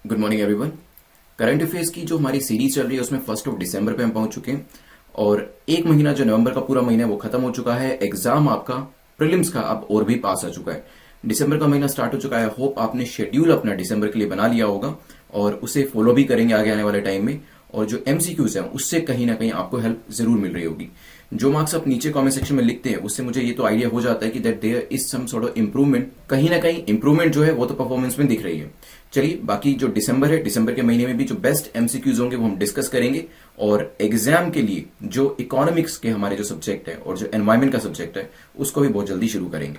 Good morning everyone. Current affairs की जो हमारी सीरीज चल रही है उसमें 1 दिसंबर पे हम पहुंच चुके हैं और एक महीना जो नवंबर का पूरा महीना है वो खत्म हो चुका है। एग्जाम आपका प्रीलिम्स का अब और भी पास आ चुका है। दिसंबर का महीना स्टार्ट हो चुका है। होप आपने शेड्यूल अपना दिसंबर के लिए बना लिया होगा और उसे फॉलो भी करेंगे आगे आने वाले टाइम में। और जो एमसीक्यूज हैं उससे कहीं ना कहीं आपको हेल्प जरूर मिल रही होगी। जो मार्क्स आप नीचे कमेंट सेक्शन में लिखते हैं उससे मुझे ये तो आइडिया हो जाता है कि that there is some sort of improvement. कहीं ना कहीं इंप्रूवमेंट जो है वो तो परफॉर्मेंस में दिख रही है। चलिए, बाकी जो दिसंबर है, दिसंबर के महीने में भी जो बेस्ट एमसीक्यूज होंगे वो हम डिस्कस करेंगे। और एग्जाम के लिए जो इकोनॉमिक्स के हमारे जो सब्जेक्ट है और जो एनवायरमेंट का सब्जेक्ट है उसको भी बहुत जल्दी शुरू करेंगे।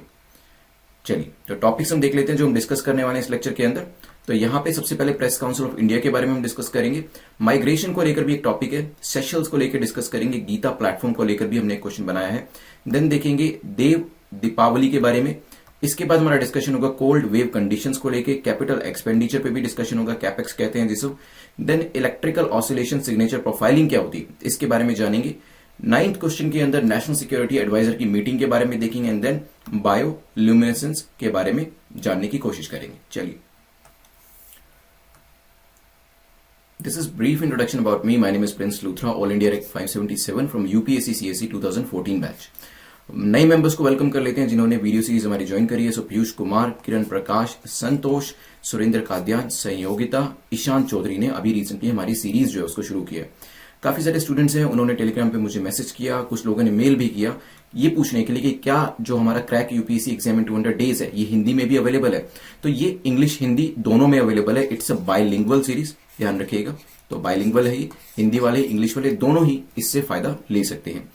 चलिए, तो टॉपिक्स हम देख लेते हैं जो हम डिस्कस करने वाले हैं इस लेक्चर के अंदर। तो यहां पे सबसे पहले प्रेस काउंसिल ऑफ इंडिया के बारे में हम डिस्कस करेंगे। माइग्रेशन को लेकर भी एक टॉपिक है। सेशल्स को लेकर डिस्कस करेंगे। गीता प्लेटफॉर्म को लेकर भी हमने एक क्वेश्चन बनाया है। देन देखेंगे देव दीपावली के बारे में। इसके बाद हमारा डिस्कशन होगा कोल्ड वेव कंडीशंस को लेकर। कैपिटल एक्सपेंडिचर पे भी डिस्कशन होगा, कैपेक्स कहते हैं जिसको। Then electrical oscillation signature profiling क्या होती है इसके बारे में जानेंगे। 9th क्वेश्चन के अंदर नेशनल सिक्योरिटी एडवाइजर की मीटिंग के बारे में देखेंगे एंड देन बायोल्यूमिनेसेंस के बारे में जानने की कोशिश करेंगे। चलिए, this is brief introduction about me. My name is Prince Luthra, all India rank 577 from UPSC CSC 2014 batch. नए मेंबर्स को वेलकम कर लेते हैं जिन्होंने वीडियो सीरीज हमारी ज्वाइन करी है। सो पीयूष कुमार, किरण प्रकाश, संतोष, सुरेंद्र काद्यान, संयोगिता, ईशांत चौधरी ने अभी रिसेंटली हमारी सीरीज जो है उसको शुरू किया। काफी सारे स्टूडेंट्स हैं, उन्होंने टेलीग्राम पे मुझे मैसेज किया, कुछ लोगों ने मेल भी किया ये पूछने के लिए कि क्या जो हमारा crack UPSC exam in 200 days है ये हिंदी में भी अवेलेबल है। तो ये इंग्लिश हिंदी दोनों में अवेलेबल है। इट्स अ बायलिंगुअल सीरीज, ध्यान रखिएगा। तो बायलिंगुअल है ये, हिंदी वाले इंग्लिश वाले दोनों ही इससे फायदा ले सकते हैं।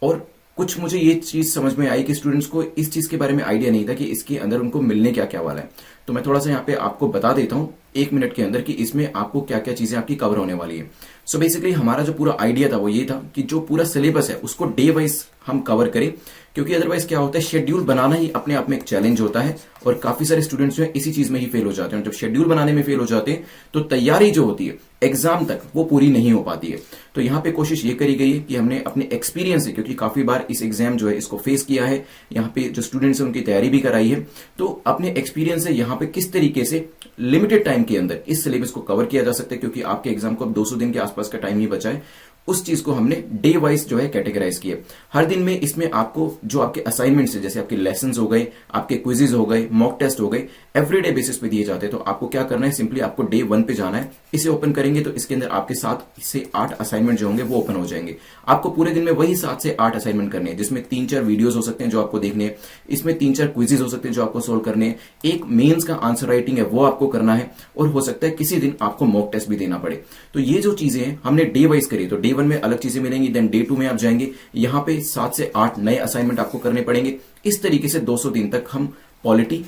और कुछ मुझे ये चीज समझ में आई कि स्टूडेंट्स को इस चीज के बारे में आइडिया नहीं था कि इसके अंदर उनको मिलने क्या क्या वाला है। तो मैं थोड़ा सा यहाँ पे आपको बता देता हूँ 1 मिनट के अंदर कि इसमें आपको क्या क्या चीजें आपकी कवर होने वाली है। सो बेसिकली हमारा जो पूरा आइडिया था वो ये था कि जो पूरा सिलेबस है उसको डे वाइज हम कवर करें, क्योंकि अदरवाइज क्या होता है शेड्यूल बनाना ही अपने आप में एक चैलेंज होता है और काफी सारे स्टूडेंट्स जो है इसी चीज में ही फेल हो जाते हैं। जब शेड्यूल बनाने में फेल हो जाते हैं तो तैयारी जो होती है एग्जाम तक वो पूरी नहीं हो पाती है। तो यहाँ पे कोशिश ये करी गई है कि हमने अपने एक्सपीरियंस से, क्योंकि काफी बार इस एग्जाम जो है इसको फेस किया है, यहाँ पे जो स्टूडेंट्स है उनकी तैयारी भी कराई है, तो अपने एक्सपीरियंस से यहाँ पे किस तरीके से लिमिटेड टाइम के अंदर इस सिलेबस को कवर किया जा सकता है, क्योंकि आपके एग्जाम को अब 200 दिन के आसपास का टाइम ही बचा है, उस चीज को हमने डे वाइज जो है कैटेगराइज किया। हर दिन में इसमें आपको जो आपके असाइनमेंट्स है, जैसे आपके लेसन्स हो गए, आपके क्विजेज हो गए, मॉक टेस्ट हो गए, एवरीडे बेसिस पे दिए जाते हैं। तो आपको क्या करना है, सिंपली आपको डे 1 पे जाना है। इसे ओपन करेंगे तो इसके अंदर आपके 7 से 8 असाइनमेंट जो होंगे वो ओपन हो जाएंगे। आपको पूरे दिन में वही 7 से 8 असाइनमेंट करने हैं, जिसमें 3-4 वीडियोस हो सकते हैं जो आपको देखने हैं, इसमें 3-4 क्विजेज हो सकते हैं जो आपको सोल्व करने हैं, एक मेंस का आंसर राइटिंग है वो आपको करना है, और हो सकता है किसी दिन आपको मॉक टेस्ट भी देना पड़े। तो ये जो चीजें हैं हमने डे वाइज करी। तो डे 1 में अलग चीजें मिलेंगी, देन डे 2 में आप जाएंगे, यहां पे 7 से 8 नए असाइनमेंट आपको करने पड़ेंगे। इस तरीके से 200 दिन तक हम polity,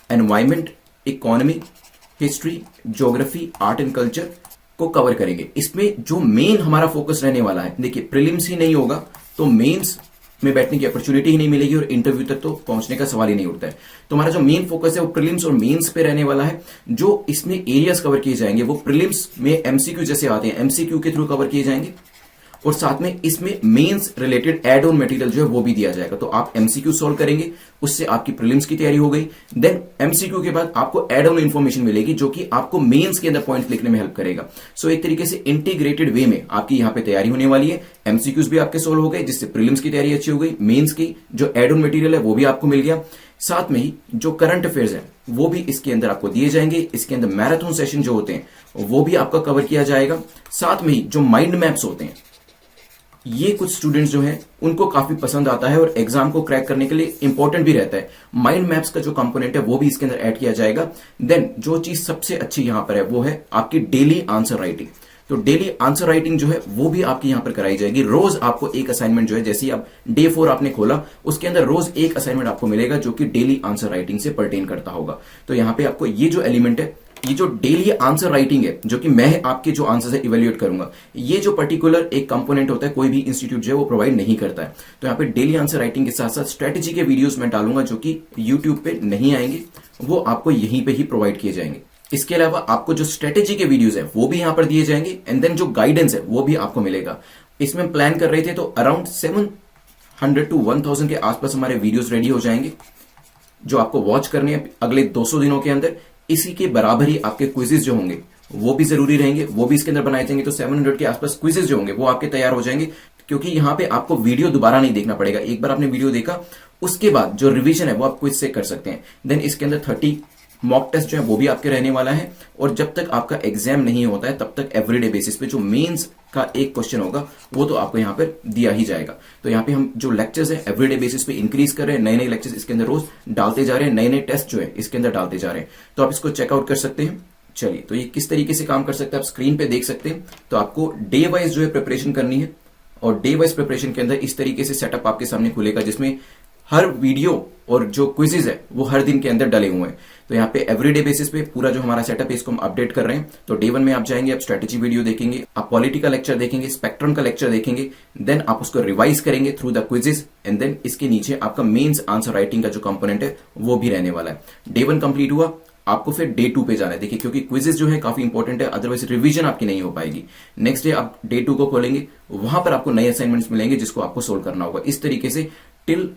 environment, economy, history, geography, art and culture को कवर करेंगे। इसमें जो मेन हमारा फोकस रहने वाला है, देखिए प्रीलिम्स ही नहीं होगा तो मेंस में बैठने की अपॉर्चुनिटी ही नहीं मिलेगी और इंटरव्यू तक तो पहुंचने का सवाल ही नहीं उठता है। तो हमारा जो मेन फोकस है वो प्रीलिम्स और मेंस पे रहने वाला है। जो इसमें एरियाज कवर किए जाएंगे वो प्रीलिम्स में एमसीक्यू जैसे आते हैं एमसीक्यू के थ्रू कवर किए जाएंगे, और साथ में इसमें mains related add on material जो है वो भी दिया जाएगा। तो आप एमसीक्यू सॉल्व करेंगे, उससे आपकी प्रीलिम्स की तैयारी हो गई। देन एमसीक्यू के बाद आपको एड ऑन इंफॉर्मेशन मिलेगी जो कि आपको मेंस के अंदर पॉइंट लिखने में हेल्प करेगा। सो एक तरीके से इंटीग्रेटेड वे में आपकी यहां पे तैयारी होने वाली है। एमसीक्यूज भी आपके सॉल्व हो गए, जिससे प्रीलिम्स की तैयारी अच्छी हो गई। मेंस की जो एड ऑन मटेरियल है वो भी आपको मिल गया। साथ में ही जो करंट अफेयर्स है वो भी इसके अंदर आपको दिए जाएंगे। इसके अंदर मैराथन सेशन जो होते हैं वो भी आपका कवर किया जाएगा। साथ में ही जो माइंड मैप्स होते हैं ये कुछ स्टूडेंट्स जो हैं उनको काफी पसंद आता है और एग्जाम को क्रैक करने के लिए इंपॉर्टेंट भी रहता है। माइंड मैप्स का जो कंपोनेंट है वो भी इसके अंदर ऐड किया जाएगा। देन जो चीज सबसे अच्छी यहां पर है वो है आपकी डेली आंसर राइटिंग। तो डेली आंसर राइटिंग जो है वो भी आपकी यहां पर कराई जाएगी। रोज आपको एक असाइनमेंट जो है, जैसे ही आप डे 4 आपने खोला उसके अंदर रोज एक असाइनमेंट आपको मिलेगा जो कि डेली आंसर राइटिंग से पर्टेन करता होगा। तो यहां पे आपको ये जो एलिमेंट है, ये जो डेली आंसर राइटिंग है, जो कि मैं आपके जो आंसर है इवेल्युएट करूंगा, ये जो पर्टिकुलर एक कंपोनेंट होता है कोई भी इंस्टीट्यूट जो है वो प्रोवाइड नहीं करता है। तो यहाँ पे डेली आंसर राइटिंग के साथ साथ स्ट्रेटेजी के वीडियोस मैं डालूंगा जो कि यूट्यूब पे नहीं आएंगे, वो आपको यहीं पे ही प्रोवाइड किए जाएंगे। इसके अलावा आपको जो स्ट्रेटेजी के वीडियोस है वो भी यहां पर दिए जाएंगे एंड देन जो गाइडेंस है वो भी आपको मिलेगा। इसमें प्लान कर रहे थे तो अराउंड 700 to 1000 के आसपास हमारे वीडियोस रेडी हो जाएंगे जो आपको वॉच करने हैं अगले 200 दिनों के अंदर। इसी के बराबर ही आपके क्विजेज जो होंगे वो भी जरूरी रहेंगे, वो भी इसके अंदर बनाए जाएंगे। तो 700 के आसपास क्विजेज जो होंगे वो आपके तैयार हो जाएंगे, क्योंकि यहां पे आपको वीडियो दोबारा नहीं देखना पड़ेगा। एक बार आपने वीडियो देखा, उसके बाद जो रिवीजन है वो आप क्विज से कर सकते हैं। देन इसके अंदर 30 मॉक टेस्ट जो है वो भी आपके रहने वाला है। और जब तक आपका एग्जाम नहीं होता है तब तक एवरीडे बेसिस पे जो मेंस का एक क्वेश्चन होगा वो तो आपको यहां पर दिया ही जाएगा। तो यहां पे हम जो लेक्चर्स है एवरीडे बेसिस पे इंक्रीज कर रहे हैं, नए नए लेक्चर्स इसके अंदर रोज डालते जा रहे हैं, नए नए टेस्ट जो है इसके अंदर डालते जा रहे हैं। तो आप इसको चेकआउट कर सकते हैं। चलिए, तो ये किस तरीके से काम कर सकते हैं आप स्क्रीन पे देख सकते हैं। तो आपको डे वाइज जो है प्रिपरेशन करनी है, और डे वाइज प्रिपरेशन के अंदर इस तरीके से सेटअप आपके सामने खुलेगा, जिसमें हर वीडियो और जो क्विजेज है वो हर दिन के अंदर डले हुए हैं। तो यहाँ पे एवरीडे बेसिस पे पूरा जो हमारा सेटअप है इसको हम अपडेट कर रहे हैं। तो डे 1 में आप जाएंगे, आप स्ट्रेटेजी वीडियो देखेंगे, आप पॉलिटी का लेक्चर देखेंगे, स्पेक्ट्रम का लेक्चर देखेंगे, देन आप उसको रिवाइज करेंगे through the quizzes, and then इसके नीचे आपका मेंस आंसर राइटिंग का जो कंपोनेंट है वो भी रहने वाला है। डे 1 कंप्लीट हुआ, आपको फिर डे 2 पे जाना है। देखिए, क्योंकि क्विजेज जो है काफी इंपॉर्टेंट है, अदरवाइज रिवीजन आपकी नहीं हो पाएगी। नेक्स्ट डे आप डे 2 को खोलेंगे, वहां पर आपको नए असाइनमेंट्स मिलेंगे जिसको आपको सोल्व करना होगा। इस तरीके से टिल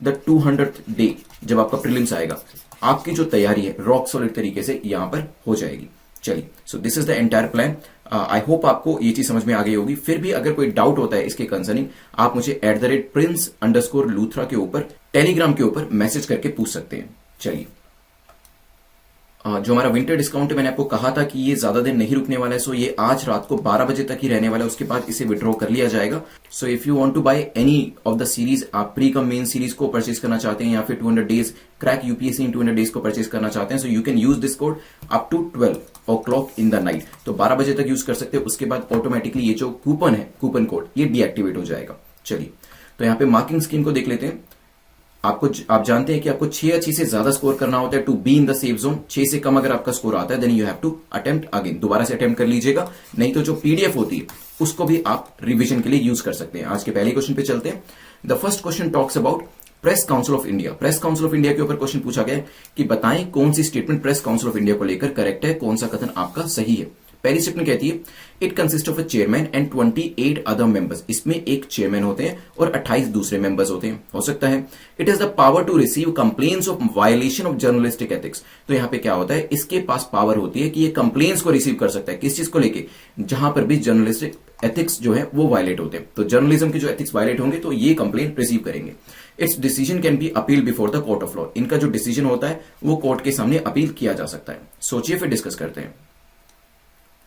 द 200th डे जब आपका प्रीलिम्स आएगा, आपकी जो तैयारी है रॉक सॉलिड तरीके से यहां पर हो जाएगी। चलिए, so this is the entire plan. I hope आपको ये चीज समझ में आ गई होगी। फिर भी अगर कोई डाउट होता है इसके कंसर्निंग, आप मुझे @prince_luthra के ऊपर टेलीग्राम के ऊपर मैसेज करके पूछ सकते हैं। चलिए, जो हमारा विंटर डिस्काउंट है, मैंने आपको कहा था कि ये ज्यादा दिन नहीं रुकने वाला है। सो ये आज रात को 12 बजे तक ही रहने वाला है, उसके बाद इसे विड्रॉ कर लिया जाएगा। So if you want to buy any of the series, आप प्री कम मेन सीरीज को परचेज करना चाहते हैं या फिर 200 days crack UPSC in 200 days को परचेज करना चाहते हैं, so you can use this code up to 12 o'clock in the night. तो 12 बजे तक यूज कर सकते हैं। उसके बाद ऑटोमेटिकली ये जो कूपन है, कूपन कोड, ये डीएक्टिवेट हो जाएगा। चलिए, तो यहाँ पे मार्किंग स्कीम को देख लेते हैं। आप जानते हैं कि आपको 6 अच्छी से ज्यादा स्कोर करना होता है to be in the safe zone. 6 से कम अगर आपका स्कोर आता है then you have to attempt again, दोबारा से अटेम्प्ट कर लीजिएगा। नहीं तो जो पीडीएफ होती है उसको भी आप रिवीजन के लिए यूज कर सकते हैं। आज के पहले क्वेश्चन पे चलते हैं। The first question talks about Press Council of India. Press Council of India के ऊपर क्वेश्चन पूछा गया है कि बताएं कौन सी statement Press Council of India को लेकर करेक्ट है, कौन सा कथन आपका सही है। पहली स्टेटमेंट कहती है it consist of a chairman and 28 other members. इसमें एक चेयरमैन होते हैं और 28 दूसरे मेंबर्स होते हैं। हो सकता है it is the power to receive complaints of violation of journalistic ethics. तो यहां पे क्या होता है, इसके पास पावर होती है कि ये कंप्लेंट्स को रिसीव कर सकता है। किस चीज को लेके, जहां पर भी जर्नलिस्टिक एथिक्स जो है वो वायलेट होते हैं। तो जर्नलिज्म के जो एथिक्स वायलेट होंगे तो ये कंप्लेंट रिसीव करेंगे। It's decision can be appeal before the court of law. इनका जो डिसीजन होता है वो कोर्ट के सामने अपील किया जा सकता है। सोचिए, फिर डिस्कस करते हैं।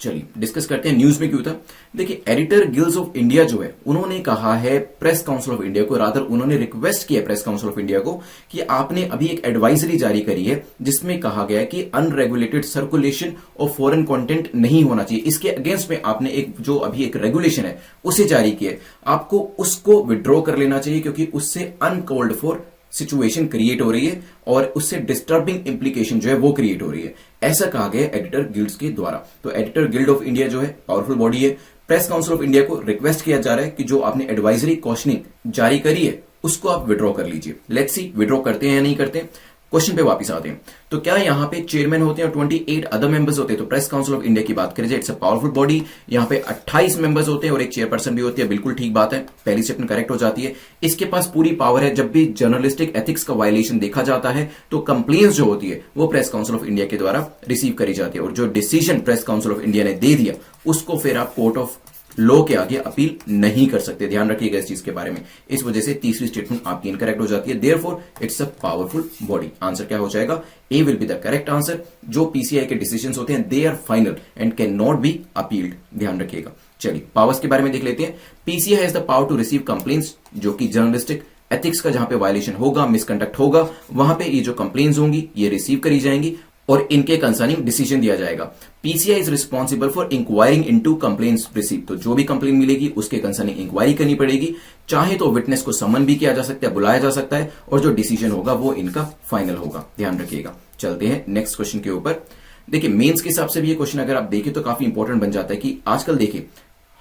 चलिए डिस्कस करते हैं न्यूज में क्यों था। देखिए, एडिटर गिल्ड्स ऑफ इंडिया जो है उन्होंने कहा है प्रेस काउंसिल ऑफ इंडिया को, रादर उन्होंने रिक्वेस्ट किया प्रेस काउंसिल ऑफ इंडिया को कि आपने अभी एक एडवाइजरी जारी करी है जिसमें कहा गया है कि unregulated circulation of foreign content नहीं होना चाहिए। इसके अगेंस्ट में आपने एक जो अभी एक रेगुलेशन है उसे जारी किया है, आपको उसको विड्रॉ कर लेना चाहिए, क्योंकि उससे अनकॉल्ड फॉर सिचुएशन क्रिएट हो रही है और उससे डिस्टर्बिंग इंप्लीकेशन जो है वो क्रिएट हो रही है। ऐसा कहा गया एडिटर गिल्ड्स के द्वारा। तो एडिटर गिल्ड ऑफ इंडिया जो है पावरफुल बॉडी है। प्रेस काउंसिल ऑफ इंडिया को रिक्वेस्ट किया जा रहा है कि जो आपने एडवाइजरी कॉशनिंग जारी करी है उसको आप विड्रॉ कर लीजिए। लेट्स सी विड्रॉ करते हैं या नहीं करते। क्वेश्चन पे वापस आते हैं। तो क्या यहाँ पे चेयरमैन होते हैं और 28 अदर मेंबर्स होते हैं। तो प्रेस काउंसिल ऑफ इंडिया की बात करें, इट्स अ पावरफुल बॉडी। यहाँ पे 28 मेंबर्स होते हैं और एक चेयरपर्सन भी होती है। बिल्कुल ठीक बात है, पहली स्टेटमेंट करेक्ट हो जाती है। इसके पास पूरी पावर है, जब भी जर्नलिस्टिक एथिक्स का वायलेशन देखा जाता है तो कंप्लेंट्स जो होती है वो प्रेस काउंसिल ऑफ इंडिया के द्वारा रिसीव करी जाती है, और जो decision press Council of India ने दे दिया उसको फिर आप कोर्ट ऑफ लॉ के आगे अपील नहीं कर सकते। ध्यान रखिएगा इस चीज के बारे में। इस वजह से तीसरी स्टेटमेंट आपकी इनकरेक्ट हो जाती है। Therefore it's a powerful body. Answer क्या हो जाएगा, A will be the correct answer. जो पीसीआई के डिसीजंस होते हैं they are final and can not be appealed. ध्यान रखिएगा। चलिए पावर्स के बारे में देख लेते हैं। PCI has the power to receive complaints, जो कि जर्नलिस्टिक एथिक्स का जहां पे वायलेशन होगा, मिसकंडक्ट होगा, वहां पे ये जो कंप्लेंट्स होंगी ये रिसीव करी जाएंगी और इनके कंसर्निंग डिसीजन दिया जाएगा। PCI is responsible for enquiring into complaints receive. तो जो भी कंप्लेंट मिलेगी उसके कंसर्निंग इंक्वायरी करनी पड़ेगी। चाहे तो विटनेस को समन भी किया जा सकता है, बुलाया जा सकता है, और जो डिसीजन होगा वो इनका फाइनल होगा। ध्यान रखिएगा। चलते हैं नेक्स्ट क्वेश्चन के ऊपर। देखिए मेंस के हिसाब से भी ये क्वेश्चन अगर आप देखें तो काफी इंपॉर्टेंट बन जाता है कि आजकल देखिए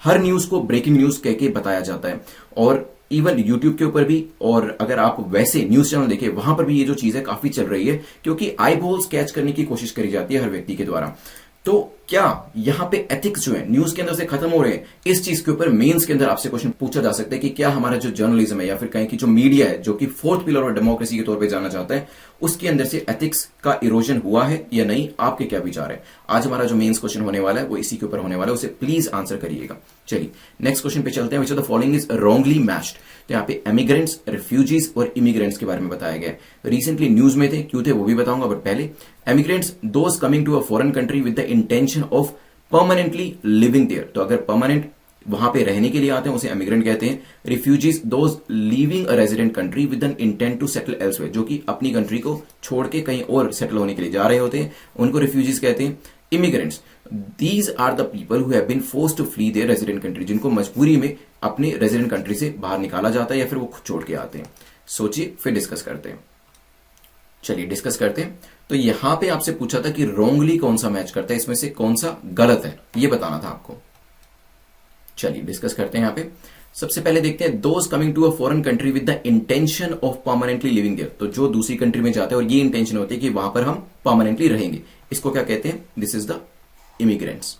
हर न्यूज को ब्रेकिंग न्यूज कह के बताया जाता है, और इवन यूट्यूब के ऊपर भी, और अगर आप वैसे न्यूज चैनल देखें वहां पर भी ये जो चीज है काफी चल रही है, क्योंकि आई बॉल्स कैच करने की कोशिश करी जाती है हर व्यक्ति के द्वारा। तो क्या यहां पे एथिक्स जो है न्यूज के अंदर से खत्म हो रहे हैं? इस चीज के ऊपर मेंस के अंदर आपसे क्वेश्चन पूछा जा सकता है कि क्या हमारा जो जर्नलिज्म है या फिर कहें कि जो मीडिया है जो कि फोर्थ पिलर ऑफ डेमोक्रेसी के तौर पे जाना चाहता है, उसके अंदर से एथिक्स का इरोजन हुआ है या नहीं? आपके क्या विचार है? आज हमारा जो मेंस क्वेश्चन होने वाला है वो इसी के ऊपर होने वाला है, उसे प्लीज आंसर करिएगा। चलिए नेक्स्ट क्वेश्चन पे चलते हैं। Which of the following is wrongly matched? तो यहाँ पे एमिग्रेंट्स, रेफ्यूजीज और इमिग्रेंट्स के बारे में बताया गया है। रिसेंटली न्यूज में थे, क्यों थे वो भी बताऊंगा, बट पहले emigrants those coming to a foreign country with the intention of permanently living there. तो अगर परमानेंट वहां पे रहने के लिए आते हैं उसे एमिग्रेंट कहते हैं। Refugees those leaving a resident country with an intent to settle elsewhere, जो कि अपनी कंट्री को छोड़ के कहीं और सेटल होने के लिए जा रहे होते हैं, उनको रिफ्यूजीज कहते हैं। Immigrants, these are the people who have been forced to flee their resident country, जिनको मजबूरी में अपने रेजिडेंट कंट्री से बाहर निकाला जाता है या फिर वो खुद छोड़ के आते हैं। सोचिए फिर डिस्कस करते हैं। चलिए डिस्कस करते हैं। तो यहां पे आपसे पूछा था कि रोंगली कौन सा मैच करता है, इसमें से कौन सा गलत है, ये बताना था आपको। चलिए डिस्कस करते हैं। यहां पे सबसे पहले देखते हैं, those coming to a foreign country with the intention of permanently living there. तो जो दूसरी कंट्री में जाते हैं और ये इंटेंशन होती है कि वहां पर हम परमानेंटली रहेंगे, इसको क्या कहते हैं? This is the immigrants.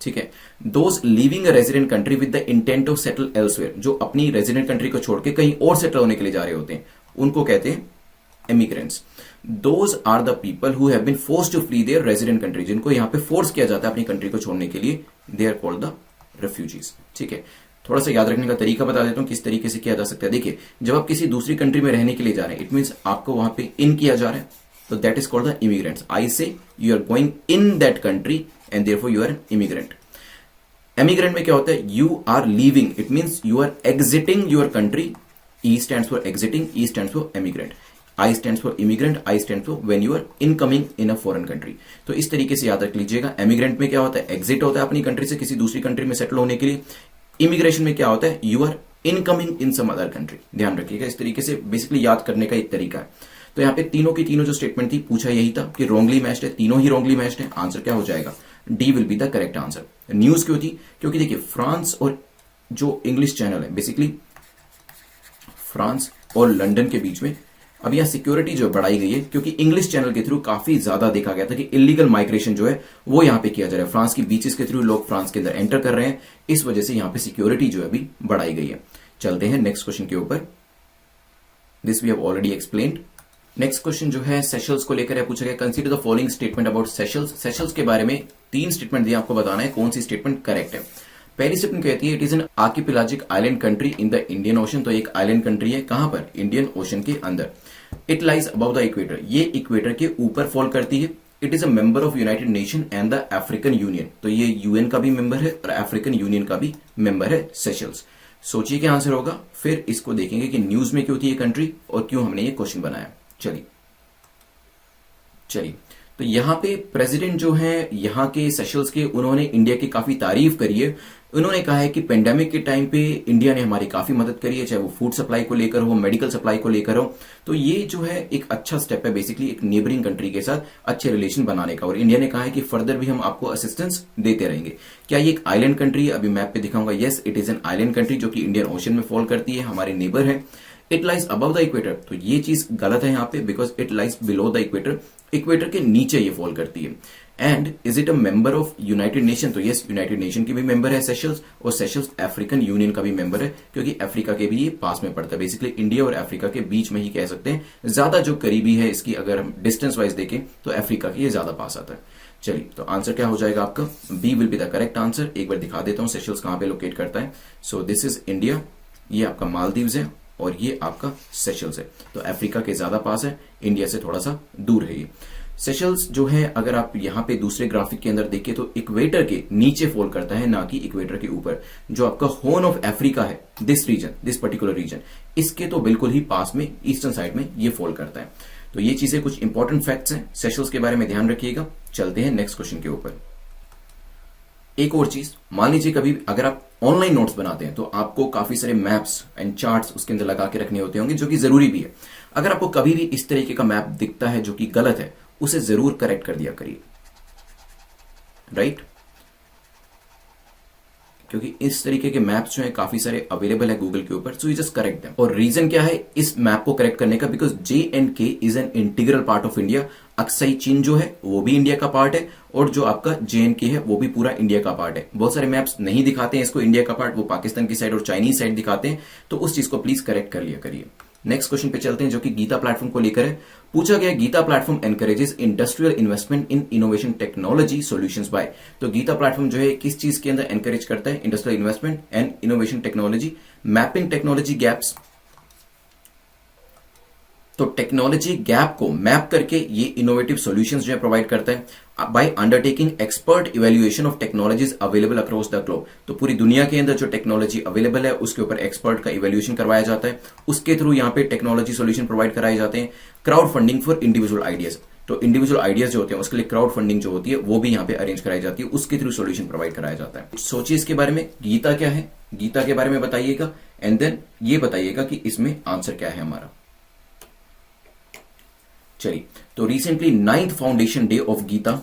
ठीक है। Those living a resident country with the intent of settle elsewhere, जो अपनी रेजिडेंट कंट्री को छोड़ के कहीं और सेटल होने के लिए जा रहे होते हैं, उनको कहते हैं immigrants. Those are the people who have been forced to flee their resident country, जिनको यहां पे फोर्स किया जाता है अपनी कंट्री को छोड़ने के लिए, they are called the refugees. ठीक है। थोड़ा सा याद रखने का तरीका बता देता हूं किस तरीके से किया जा सकता है। देखिए, जब आप किसी दूसरी कंट्री में रहने के लिए जा रहे हैं, इट मींस आपको वहां पे इन किया जा रहा है, तो that is called the immigrants. I say you are going in that country and therefore you are an immigrant. Emigrant में क्या होता है? You are leaving, it means you are exiting your country. E stands for exiting, E stands for emigrant, I stands for immigrant, I stand for when you are incoming in a foreign country. तो इस तरीके से याद रख लीजिएगा। Emigrant में क्या होता है? एग्जिट होता है अपनी कंट्री से किसी दूसरी कंट्री में सेटल होने के लिए। इमिग्रेशन में क्या होता है? You are incoming in some other country. ध्यान रखिएगा, इस तरीके से बेसिकली याद करने का एक तरीका है। तो यहाँ पे तीनों की तीनों जो स्टेटमेंट थी, पूछा यही था कि रॉन्गली मैच्ड है, तीनों ही रॉन्गली मैच्ड है। आंसर क्या हो जाएगा? D will be the correct answer. News क्यों थी? क्योंकि देखिए, फ्रांस और जो इंग्लिश चैनल है, बेसिकली फ्रांस और लंदन के बीच में अब यहां सिक्योरिटी जो बढ़ाई गई है, क्योंकि इंग्लिश चैनल के थ्रू काफी ज्यादा देखा गया था कि इलीगल माइग्रेशन जो है वो यहां पे किया जा रहा है। फ्रांस की बीचेस के थ्रू लोग फ्रांस के अंदर एंटर कर रहे हैं, इस वजह से यहां पे सिक्योरिटी जो है अभी बढ़ाई गई है। चलते हैं नेक्स्ट क्वेश्चन के ऊपर। This we have already explained. Next question जो है सेशल्स को लेकर है, पूछा गया consider the following statement about Seychelles. Seychelles के बारे में 3 स्टेटमेंट दिए, आपको बताना है कौन सी स्टेटमेंट करेक्ट है। पहली स्टेटमेंट कहती है, it is an archipelagic island country in the Indian Ocean. तो एक आइलैंड कंट्री है, कहां पर? इंडियन ओशन के अंदर। It lies above the equator, ये इक्वेटर के ऊपर फॉल करती है। It is a member of United nation and the African union. तो ये यूएन का भी मेंबर है और अफ्रीकन यूनियन का भी मेंबर है सेशल्स। सोचिए क्या आंसर होगा, फिर इसको देखेंगे कि न्यूज में क्यों थी ये कंट्री और क्यों हमने ये क्वेश्चन बनाया। चलिए तो यहां पे प्रेसिडेंट जो है यहां के सेशल्स के, उन्होंने इंडिया की काफी तारीफ करी है। उन्होंने कहा है कि पेंडेमिक के टाइम पे इंडिया ने हमारी काफी मदद करी है, चाहे वो फूड सप्लाई को लेकर हो, मेडिकल सप्लाई को लेकर हो। तो ये जो है एक अच्छा स्टेप है बेसिकली एक नेबरिंग कंट्री के साथ अच्छे रिलेशन बनाने का। और इंडिया ने कहा है कि फर्दर भी हम आपको असिस्टेंस देते रहेंगे। क्या ये एक आइलैंड कंट्री है? अभी मैप पे दिखाऊंगा। Yes, it is an island country जो कि इंडियन ओशन में फॉल करती है, हमारे नेबर है। It lies above the equator, तो ये चीज गलत है यहाँ पे, because it lies below the equator, equator के नीचे ये फॉल करती है। And is it a member of United nation? तो यस, यूनाइटेड नेशन की भी मेंबर है सेशल्स, और सेशल्स अफ्रीकन यूनियन का भी मेंबर है, क्योंकि अफ्रीका के भी ये पास में पड़ता है। बेसिकली इंडिया और अफ्रीका के बीच में ही कह सकते हैं, ज्यादा जो करीबी है इसकी अगर हम डिस्टेंस वाइज देखें तो अफ्रीका के ये ज्यादा पास आता है। चलिए, तो आंसर क्या हो जाएगा आपका? B will be the correct answer. एक बार दिखा देता हूं सेशल्स कहां पे लोकेट करता है। सो दिस इज इंडिया, ये आपका मालदीव्स है और ये आपका सेशल्स है। तो अफ्रीका के ज्यादा पास है, इंडिया से थोड़ा सा दूर है ये। सेशल्स जो है अगर आप यहां पे दूसरे ग्राफिक के अंदर देखें तो इक्वेटर के नीचे फॉल करता है, ना कि इक्वेटर के ऊपर। जो आपका हॉर्न ऑफ अफ्रीका है, this region, this particular region, इसके तो बिल्कुल ही पास में ईस्टर्न साइड में ये फॉल करता है। तो ये चीजें कुछ इंपॉर्टेंट फैक्ट्स हैं, सेशल्स के बारे में ध्यान रखिएगा। चलते हैं नेक्स्ट क्वेश्चन के ऊपर। एक और चीज, मान लीजिए कभी अगर आप ऑनलाइन नोट्स बनाते हैं तो आपको काफी सारे मैप्स एंड चार्ट्स उसके अंदर लगा के रखने होते होंगे, जो कि जरूरी भी है। अगर आपको कभी भी इस तरीके का मैप दिखता है जो कि गलत है, उसे जरूर करेक्ट कर दिया करिए, राइट? क्योंकि इस तरीके के मैप्स जो है काफी सारे अवेलेबल है गूगल के ऊपर, so you just correct them. और रीजन क्या है इस मैप को करेक्ट करने का, because JNK is an integral part of India. Aksai चीन जो है वो भी इंडिया का पार्ट है, और जो आपका JNK है वो भी पूरा इंडिया का पार्ट है। बहुत सारे मैप्स नहीं दिखाते हैं इसको इंडिया का पार्ट, वो पाकिस्तान की साइड और चाइनीज साइड दिखाते हैं, तो उस चीज को प्लीज करेक्ट कर लिया करिए। नेक्स्ट क्वेश्चन पे चलते हैं जो कि गीता प्लेटफॉर्म को लेकर है। पूछा गया GITA platform encourages industrial investment in innovation technology solutions by. तो गीता प्लेटफॉर्म जो है किस चीज के अंदर एनकरेज करता है, industrial investment and innovation technology, mapping technology gaps. तो टेक्नोलॉजी गैप को मैप करके ये इनोवेटिव सॉल्यूशंस जो है प्रोवाइड करता है by undertaking expert evaluation of technologies available across the globe. तो पूरी दुनिया के अंदर जो टेक्नोलॉजी अवेलेबल है उसके ऊपर एक्सपर्ट का इवैल्यूएशन करवाया जाता है, उसके थ्रू यहाँ पे टेक्नोलॉजी सॉल्यूशन प्रोवाइड कराए जाते हैं। Crowd funding for individual ideas, तो इंडिविजुअल आइडियाज जो होते हैं उसके लिए क्राउड फंडिंग जो होती है वो भी यहाँ पे अरेंज कराई जाती है, उसके थ्रू सॉल्यूशन प्रोवाइड कराया जाता है। सोचिए इसके बारे में, गीता क्या है, गीता के बारे में बताइएगा, एंड देन ये बताइएगा कि इसमें आंसर क्या है हमारा। चलिए, तो recently 9th foundation day of GITA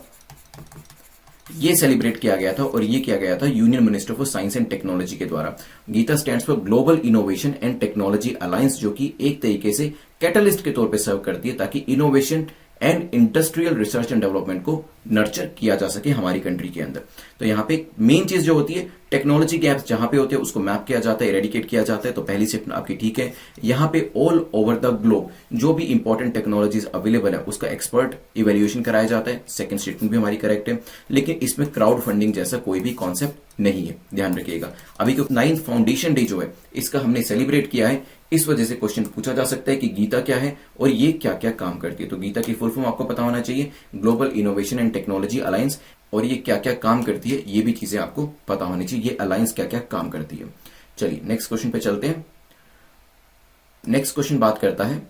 ये सेलिब्रेट किया गया था, और ये किया गया था union minister for science and technology के द्वारा। GITA stands for global innovation and technology alliance, जो कि एक तरीके से कैटलिस्ट के तौर पे सर्व करती है ताकि innovation and industrial research and development को नर्चर किया जा सके हमारी कंट्री के अंदर। तो यहाँ पे मेन चीज जो होती है टेक्नोलॉजी गैप्स जहां पे होते हैं उसको मैप किया जाता है, एरेडिकेट किया जाता है। तो पहली स्टेप आपकी ठीक है, यहाँ पे ऑल ओवर द ग्लोब जो भी इंपॉर्टेंट टेक्नोलॉजीज अवेलेबल है उसका एक्सपर्ट इवेल्युएशन कराया जाता है। सेकंड स्टेटमेंट भी हमारी करेक्ट है, लेकिन इसमें क्राउड फंडिंग जैसा कोई भी कॉन्सेप्ट नहीं है, ध्यान रखिएगा। अभी क्योंकि 9th फाउंडेशन डे जो है इसका हमने सेलिब्रेट किया है, इस वजह से क्वेश्चन पूछा जा सकता है कि गीता क्या है और ये क्या क्या काम करती है। तो गीता की फुल फॉर्म आपको पता होना चाहिए, global innovation and technology alliance, और ये क्या क्या काम करती है ये भी चीजें आपको पता होनी चाहिए, ये अलायंस क्या क्या काम करती है। चलिए नेक्स्ट क्वेश्चन पे चलते हैं। नेक्स्ट क्वेश्चन बात करता है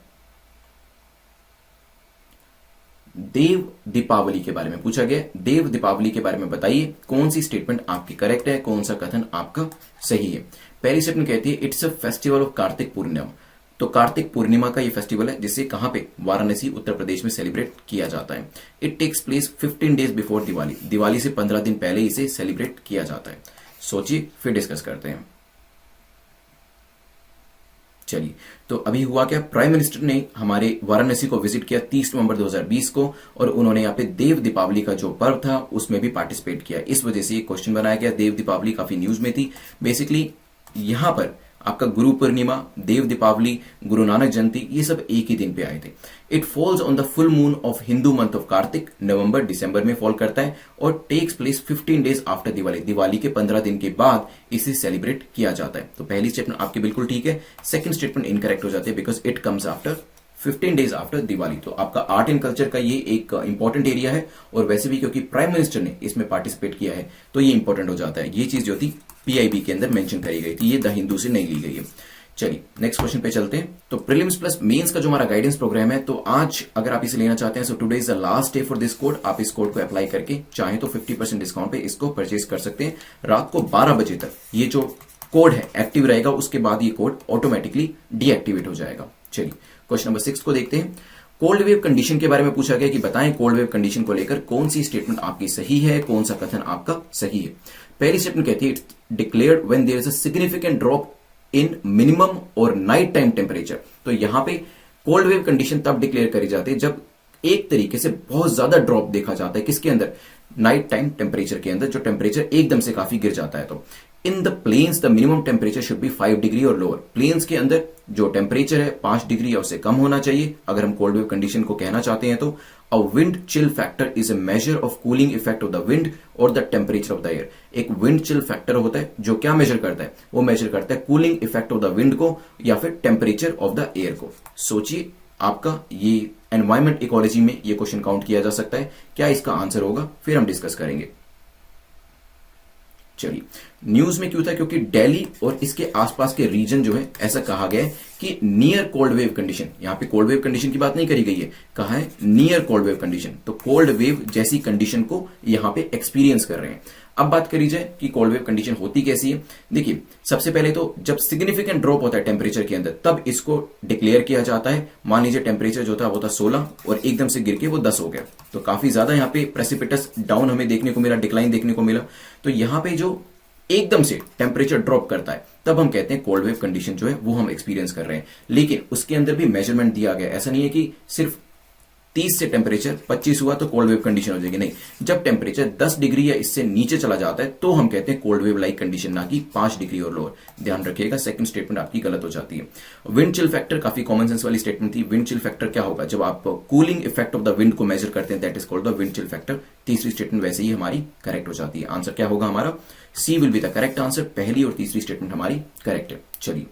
देव दीपावली के बारे में। पूछा गया देव दीपावली के बारे में बताइए कौन सी स्टेटमेंट आपकी करेक्ट है, कौन सा कथन आपका सही है। पहली स्टेटमेंट कहती है it's a festival of Kartik Purnima. तो कार्तिक पूर्णिमा का ये फेस्टिवल है जिसे कहां पे, वाराणसी उत्तर प्रदेश में सेलिब्रेट किया जाता है। It takes place 15 days before Diwali, Diwali से 15 दिन पहले इसे सेलिब्रेट किया जाता है। सोचिए फिर डिस्कस करते हैं। चलिए, तो अभी हुआ क्या, प्राइम मिनिस्टर ने हमारे वाराणसी को विजिट किया 30 नवंबर 2020 को, और उन्होंने यहाँ पे देव दीपावली का जो पर्व था उसमें भी पार्टिसिपेट किया। इस वजह से एक क्वेश्चन बनाया गया। देव दीपावली काफी न्यूज में थी। बेसिकली यहां पर आपका गुरु पूर्णिमा, देव दीपावली, गुरु नानक जयंती, ये सब एक ही दिन पे आए थे। It falls on the full moon of Hindu month of Kartik, नवंबर दिसंबर में फॉल करता है, और takes place 15 days after Diwali, Diwali के 15 दिन के बाद इसे सेलिब्रेट किया जाता है। तो पहली स्टेटमेंट आपकी बिल्कुल ठीक है, सेकंड स्टेटमेंट इनकरेक्ट हो जाती है because it comes after 15 days after Diwali. तो आपका आर्ट एंड कल्चर का ये एक इंपॉर्टेंट एरिया है, और वैसे भी क्योंकि प्राइम मिनिस्टर ने इसमें पार्टिसिपेट किया है तो ये इंपॉर्टेंट हो जाता है। ये चीज जो थी PIB के अंदर मेंशन करी गई थी, ये द हिंदू से नहीं ली गई है। चलिए नेक्स्ट क्वेश्चन पे चलते हैं। तो प्रीलिम्स प्लस मेंस का जो हमारा गाइडेंस प्रोग्राम है, तो आज अगर आप इसे लेना चाहते हैं, so today is the last day for this code. आप इस कोड को अप्लाई करके चाहे तो 50% डिस्काउंट पे इसको परचेज कर सकते हैं। रात को 12 बजे तक ये जो कोड है एक्टिव रहेगा, उसके बाद ये कोड ऑटोमेटिकली डीएक्टिवेट हो जाएगा। चलिए क्वेश्चन नंबर 6 को देखते हैं। कोल्ड वेव कंडीशन के बारे में पूछा गया कि बताएं कोल्ड वेव कंडीशन को लेकर कौन सी स्टेटमेंट आपकी सही है, कौन सा कथन आपका सही है। पहली स्टेटमेंट कहती है it's declared when there is a significant drop in minimum और नाइट टाइम टेम्परेचर। तो यहां पे कोल्ड वेव कंडीशन तब डिक्लेयर करी जाती है जब एक तरीके से बहुत ज्यादा ड्रॉप देखा जाता है, किसके अंदर, नाइट टाइम टेम्परेचर के अंदर, जो टेम्परेचर एकदम से काफी गिर जाता है। तो in the plains the minimum temperature should be 5 degree और लोअर। प्लेन्स के अंदर जो टेम्परेचर है 5 डिग्री या उससे कम होना चाहिए अगर हम कोल्ड वेव कंडीशन को कहना चाहते हैं। तो a wind chill factor is a measure of cooling effect of the wind और the temperature of the air. एक विंड चिल फैक्टर होता है जो क्या मेजर करता है, वो मेजर करता है cooling effect of the wind को या फिर टेम्परेचर ऑफ द एयर को। सोचिए आपका ये एनवायरमेंट इकोलॉजी में ये क्वेश्चन काउंट किया जा सकता है, क्या इसका आंसर होगा फिर हम डिस्कस करेंगे। चलिए, न्यूज में क्यों था, क्योंकि दिल्ली और इसके आसपास के रीजन जो है ऐसा कहा गया है कि नियर कोल्ड वेव कंडीशन, यहां पे कोल्ड वेव कंडीशन की बात नहीं करी गई है, कहा है नियर कोल्ड वेव कंडीशन। तो कोल्ड वेव जैसी कंडीशन को यहां पे एक्सपीरियंस कर रहे हैं। अब बात करी जाए कि कोल्ड वेव कंडीशन होती कैसी है। देखिए सबसे पहले तो जब सिग्निफिकेंट ड्रॉप होता है टेम्परेचर के अंदर तब इसको डिक्लेयर किया जाता है। मान लीजिए टेम्परेचर जो था वो था 16 और एकदम से गिर के वो 10 हो गया, तो काफी ज्यादा यहाँ पे प्रेसिपिटस डाउन हमें देखने को मिला, डिक्लाइन देखने को मिला। तो यहाँ पे जो एकदम से टेम्परेचर ड्रॉप करता है, तब हम कहते हैं कोल्ड वेव कंडीशन जो है वो हम एक्सपीरियंस कर रहे हैं। लेकिन उसके अंदर भी मेजरमेंट दिया गया, ऐसा नहीं है कि सिर्फ 30 से टेम्परेचर 25 हुआ तो कोल्ड वेव कंडीशन हो जाएगी, नहीं। जब टेम्परेचर 10 डिग्री या इससे नीचे चला जाता है तो हम कहते हैं कोल्ड वेव लाइक कंडीशन, ना कि 5 डिग्री और लोअर। ध्यान रखिएगा, सेकंड स्टेटमेंट आपकी गलत हो जाती है। विंड चिल फैक्टर काफी कॉमन सेंस वाली स्टेटमेंट थी। विंड चिल फैक्टर क्या होगा, जब आप cooling effect of the wind को मेजर करते हैं, that is called the wind chill factor. तीसरी स्टेटमेंट वैसे ही हमारी करेक्ट हो जाती है। आंसर क्या होगा हमारा, C will be the correct answer. पहली और तीसरी स्टेटमेंट हमारी करेक्ट है। चलिए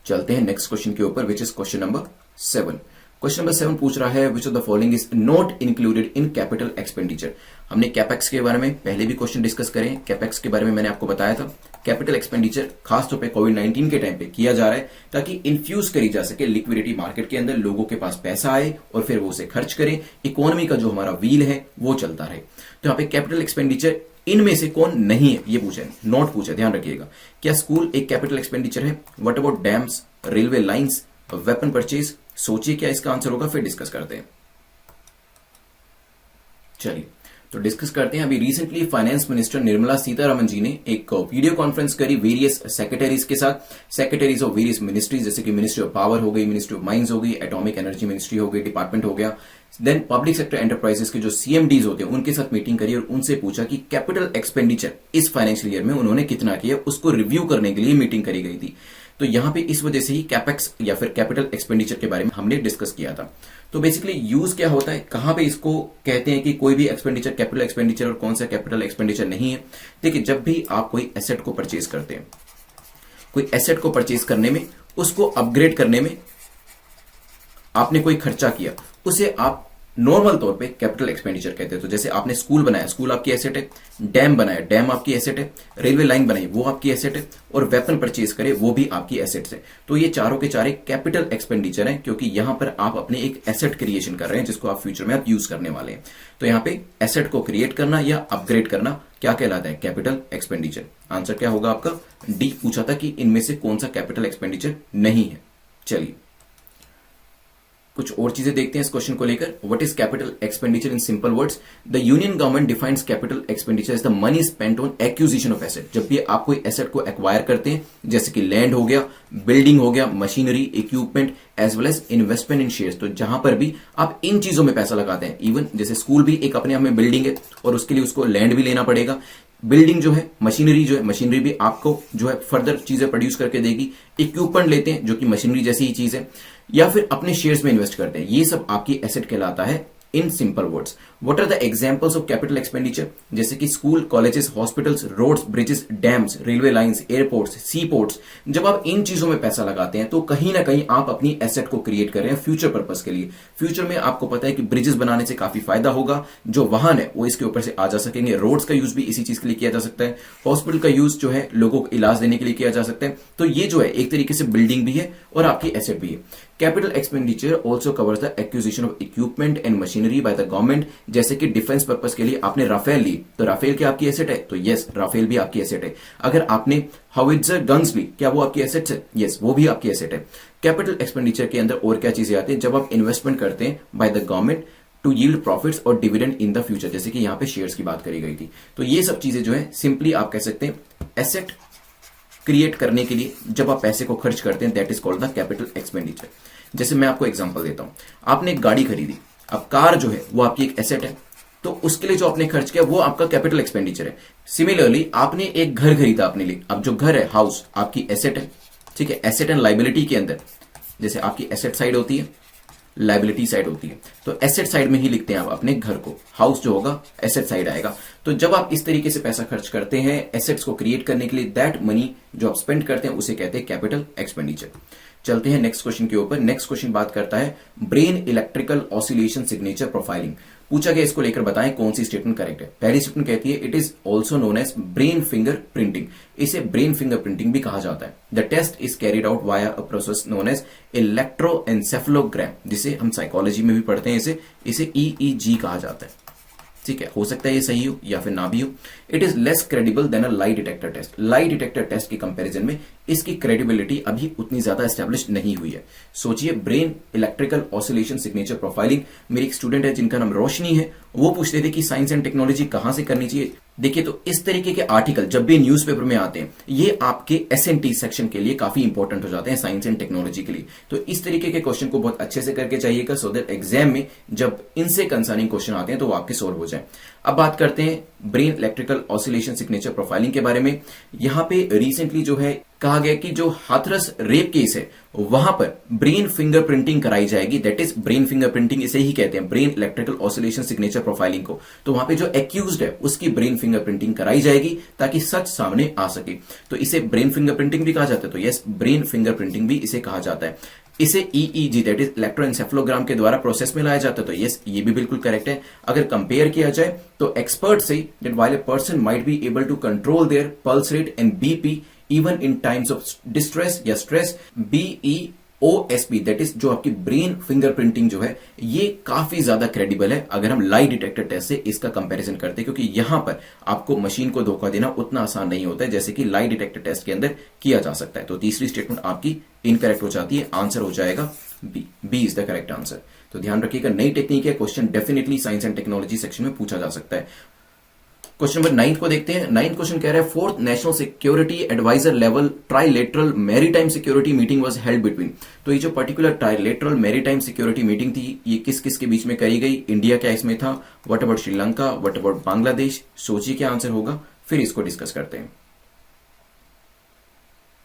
चलते हैं नेक्स्ट क्वेश्चन के ऊपर, which is question number 7। Question number 7 पूछ रहा है, which of the following is not included in capital expenditure. हमने कैपेक्स के बारे में पहले भी क्वेश्चन डिस्कस करें। कैपेक्स के बारे में मैंने आपको बताया था, कैपिटल एक्सपेंडिचर खासतौर पे कोविड-19 के टाइम पे किया जा रहा है ताकि इन्फ्यूज करी जा सके लिक्विडिटी मार्केट के अंदर, लोगों के पास पैसा आए और फिर वो उसे खर्च करें, इकोनॉमी का जो हमारा व्हील है वो चलता रहे। तो यहाँ पे कैपिटल एक्सपेंडिचर इनमें से कौन नहीं है, ये पूछा है, नॉट पूछा है। ध्यान रखिएगा, क्या स्कूल एक कैपिटल एक्सपेंडिचर है? What about dams, railway lines, weapon purchase? सोचिए क्या इसका आंसर होगा, फिर डिस्कस करते हैं। चलिए तो डिस्कस करते हैं। अभी recently finance minister Nirmala Sitharaman ji ने एक वीडियो कॉन्फ्रेंस करी वेरियस सेक्रेटरीज के साथ, सेक्रेटरीज ऑफ वेरियस मिनिस्ट्रीज, जैसे कि मिनिस्ट्री ऑफ पावर हो गई, मिनिस्ट्री ऑफ माइंस हो गई, एटॉमिक एनर्जी मिनिस्ट्री हो गई, डिपार्टमेंट हो गया, देन पब्लिक सेक्टर एंटरप्राइजेस के जो सीएमडीज होते हैं उनके साथ मीटिंग करी और उनसे पूछा कि कैपिटल एक्सपेंडिचर इस फाइनेंशियल ईयर में उन्होंने कितना किया, उसको रिव्यू करने के लिए मीटिंग करी गई थी। तो यहां पे इस वजह से ही कैपेक्स या फिर कैपिटल एक्सपेंडिचर के बारे में हमने डिस्कस किया था। तो बेसिकली यूज क्या होता है, कहां पे इसको कहते हैं कि कोई भी एक्सपेंडिचर कैपिटल एक्सपेंडिचर और कौन सा कैपिटल एक्सपेंडिचर नहीं है। देखिए, जब भी आप कोई एसेट को परचेज करते हैं, कोई एसेट को परचेज करने में, उसको अपग्रेड करने में आपने कोई खर्चा किया, उसे आप नॉर्मल तौर पे कैपिटल एक्सपेंडिचर कहते हैं। तो जैसे आपने स्कूल बनाया, स्कूल आपकी एसेट है, डैम बनाया, डैम आपकी एसेट है, रेलवे लाइन बनाई, वो आपकी एसेट है, और वेपन परचेज करे, वो भी आपकी एसेट्स है। तो ये चारों के चारे कैपिटल एक्सपेंडिचर हैं, क्योंकि यहां पर आप अपने एक एसेट क्रिएशन कर रहे हैं जिसको आप फ्यूचर में आप यूज करने वाले हैं। तो यहां पे एसेट को क्रिएट करना या अपग्रेड करना क्या कहलाता है, कैपिटल एक्सपेंडिचर। आंसर क्या होगा आपका, डी पूछा था कि इनमें से कौन सा कैपिटल एक्सपेंडिचर नहीं है। चलिए कुछ और चीजें देखते हैं इस क्वेश्चन को लेकर। What is capital expenditure in simple words? The union government defines capital expenditure as the money spent on acquisition of asset. जब भी आप कोई एसेट को एक्वायर करते हैं, जैसे कि लैंड हो गया, बिल्डिंग हो गया, machinery, equipment, as well as investment in shares, तो जहां पर भी आप इन चीजों में पैसा लगाते हैं, इवन जैसे स्कूल भी एक अपने आप में बिल्डिंग है और उसके लिए उसको लैंड भी लेना पड़ेगा, बिल्डिंग जो है, मशीनरी जो है, मशीनरी भी आपको जो है फर्दर चीजें प्रोड्यूस करके देगी, इक्विपमेंट लेते हैं जो कि मशीनरी जैसी ही चीज है, या फिर अपने शेयर्स में इन्वेस्ट करते हैं, ये सब आपकी एसेट कहलाता है in simple words. What are the examples of capital expenditure? जैसे कि school, colleges, hospitals, roads, bridges, dams, railway lines, airports, seaports. जब आप इन चीजों में पैसा लगाते हैं तो कहीं ना कहीं आप अपनी एसेट को क्रिएट कर रहे हैं फ्यूचर पर्पस के लिए। फ्यूचर में आपको पता है कि ब्रिजेस बनाने से काफी फायदा होगा, जो वाहन है वो इसके ऊपर से आ जा सकेंगे, रोड्स का यूज भी इसी चीज के लिए किया जा सकता है, हॉस्पिटल का यूज जो है लोगों को इलाज देने के लिए किया जा सकता है। तो ये जो है एक तरीके से बिल्डिंग भी है और आपकी एसेट भी है। Capital expenditure also covers the acquisition of equipment and machinery bye the government. जैसे कि डिफेंस पर्पस के लिए आपने राफेल ली, तो राफेल क्या आपकी एसेट है? तो यस, राफेल भी आपकी एसेट है। अगर आपने हाउइट्जर गन्स ली, क्या वो आपकी एसेट है? यस, वो भी आपकी एसेट है। कैपिटल एक्सपेंडिचर के अंदर और क्या चीजें आती है? जब आप इन्वेस्टमेंट करते हैं by the government to yield profits और डिविडेंड इन द फ्यूचर, जैसे कि यहां पे शेयर्स की बात करी गई थी। तो ये सब चीजें जो है सिंपली आप कह सकते हैं एसेट क्रिएट करने के लिए जब आप पैसे को खर्च करते हैं, that is called the capital expenditure. जैसे मैं आपको एग्जांपल देता हूं, आपने एक गाड़ी खरीदी, अब कार जो है वो आपकी एक एसेट है, तो उसके लिए जो आपने खर्च किया वो आपका कैपिटल एक्सपेंडिचर है। सिमिलरली आपने एक घर खरीदा अपने लिए, अब जो घर है, हाउस, आपकी एसेट है, ठीक है। एसेट एंड लाइबिलिटी के अंदर जैसे आपकी एसेट साइड होती है, लाइबिलिटी साइड होती है, तो एसेट साइड में ही लिखते हैं आप अपने घर को, हाउस जो होगा एसेट साइड आएगा। तो जब आप इस तरीके से पैसा खर्च करते हैं एसेट्स को क्रिएट करने के लिए, दैट मनी जो आप स्पेंड करते हैं उसे कहते हैं कैपिटल एक्सपेंडिचर। चलते हैं नेक्स्ट क्वेश्चन के ऊपर। नेक्स्ट क्वेश्चन बात करता है brain electrical oscillation signature profiling. पूछा गया इसको लेकर बताएं कौन सी स्टेटमेंट करेक्ट है। पहली स्टेटमेंट कहती है it is also known as brain finger printing. इसे ब्रेन फिंगर प्रिंटिंग भी कहा जाता है। The test is carried out via a process known as electroencephalogram, जिसे हम साइकोलॉजी में भी पढ़ते हैं, इसे EEG कहा जाता है, ठीक है। हो सकता है ये सही हो या फिर ना भी हो। It is less credible than a lie detector test. Lie detector test के कंपैरिजन में इसकी क्रेडिबिलिटी अभी उतनी ज्यादा एस्टेब्लिश नहीं हुई है। सोचिए, brain electrical oscillation signature profiling, मेरी एक स्टूडेंट है जिनका नाम रोशनी है, वो पूछते थे कि साइंस एंड टेक्नोलॉजी कहां से करनी चाहिए। देखिए, तो इस तरीके के आर्टिकल जब भी न्यूज़पेपर में आते हैं, ये आपके एसएनटी सेक्शन के लिए काफी इंपॉर्टेंट हो जाते हैं, साइंस एंड टेक्नोलॉजी के लिए। तो इस तरीके के क्वेश्चन को बहुत अच्छे से करके चाहिएगा, सो दैट एग्जाम में जब इनसे कंसर्निंग क्वेश्चन आते हैं तो वो आपके सोल्व हो जाए। अब बात करते हैं brain electrical oscillation signature profiling के बारे में। यहां पे रिसेंटली जो है कहा गया कि जो हाथरस रेप केस है वहां पर ब्रेन फिंगरप्रिंटिंग कराई जाएगी। दैट इज ब्रेन फिंगरप्रिंटिंग, इसे ही कहते हैं brain electrical oscillation signature profiling को। तो वहां पे जो एक्यूज्ड है उसकी ब्रेन फिंगरप्रिंटिंग कराई जाएगी ताकि सच सामने आ सके। तो इसे ब्रेन फिंगरप्रिंटिंग भी कहा जाता है। तो यस, ब्रेन फिंगरप्रिंटिंग भी इसे कहा जाता है। इसे ईईजी दैट इज इलेक्ट्रोएन्सेफेलोग्राम के द्वारा प्रोसेस में लाया जाता है। तो यस, ये भी बिल्कुल करेक्ट है। अगर कंपेयर किया जाए तो एक्सपर्ट से that while a person might be able to control their pulse rate and BP even in times of distress या स्ट्रेस, BEOSP दैट इज जो आपकी ब्रेन फिंगरप्रिंटिंग जो है, ये काफी ज्यादा क्रेडिबल है अगर हम लाई डिटेक्टर टेस्ट से इसका कंपैरिजन करते हैं, क्योंकि यहां पर आपको मशीन को धोखा देना उतना आसान नहीं होता है जैसे कि लाई डिटेक्टर टेस्ट के अंदर किया जा सकता है। तो तीसरी स्टेटमेंट आपकी इनकरेक्ट हो जाती है, आंसर हो जाएगा B is the correct answer. तो ध्यान रखिएगा, नई टेक्निक है, question definitely science and technology section में पूछा जा सकता है। क्वेश्चन नंबर 9 को देखते हैं। 9 क्वेश्चन कह रहा है, fourth national security adviser level trilateral maritime security meeting was held between. तो ये जो particular trilateral maritime security meeting थी, ये किस किस के बीच में करी गई? इंडिया क्या इसमें था? What about Sri Lanka? What about Bangladesh? सोचिए क्या आंसर होगा, फिर इसको डिस्कस करते हैं।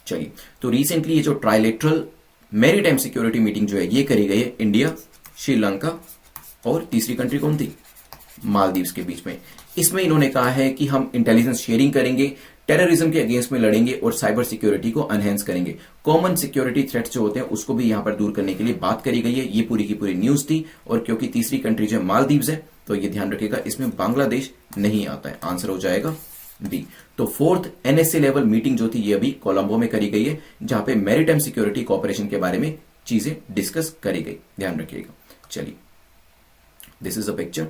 चलिए, तो रिसेंटली ये जो ट्राइलेटरल मैरीटाइम सिक्योरिटी मीटिंग जो है ये करी गई है इंडिया, श्रीलंका और तीसरी कंट्री कौन थी? मालदीव्स के बीच में। इसमें इन्होंने कहा है कि हम इंटेलिजेंस शेयरिंग करेंगे, टेररिज्म के अगेंस्ट में लड़ेंगे और साइबर सिक्योरिटी को एनहेंस करेंगे। कॉमन सिक्योरिटी थ्रेट्स जो होते हैं उसको भी यहां पर दूर करने के लिए बात करी गई है। ये पूरी की पूरी न्यूज थी। और क्योंकि तीसरी कंट्री जो मालदीव्स है, तो ये ध्यान रखिएगा इसमें बांग्लादेश नहीं आता है, आंसर हो जाएगा बी। तो फोर्थ NSA लेवल मीटिंग जो थी ये अभी कोलंबो में करी गई है, जहां पे मैरीटाइम सिक्योरिटी कॉपरेशन के बारे में चीजें डिस्कस करी गई, ध्यान रखिएगा। चलिए, दिस इज अ पिक्चर।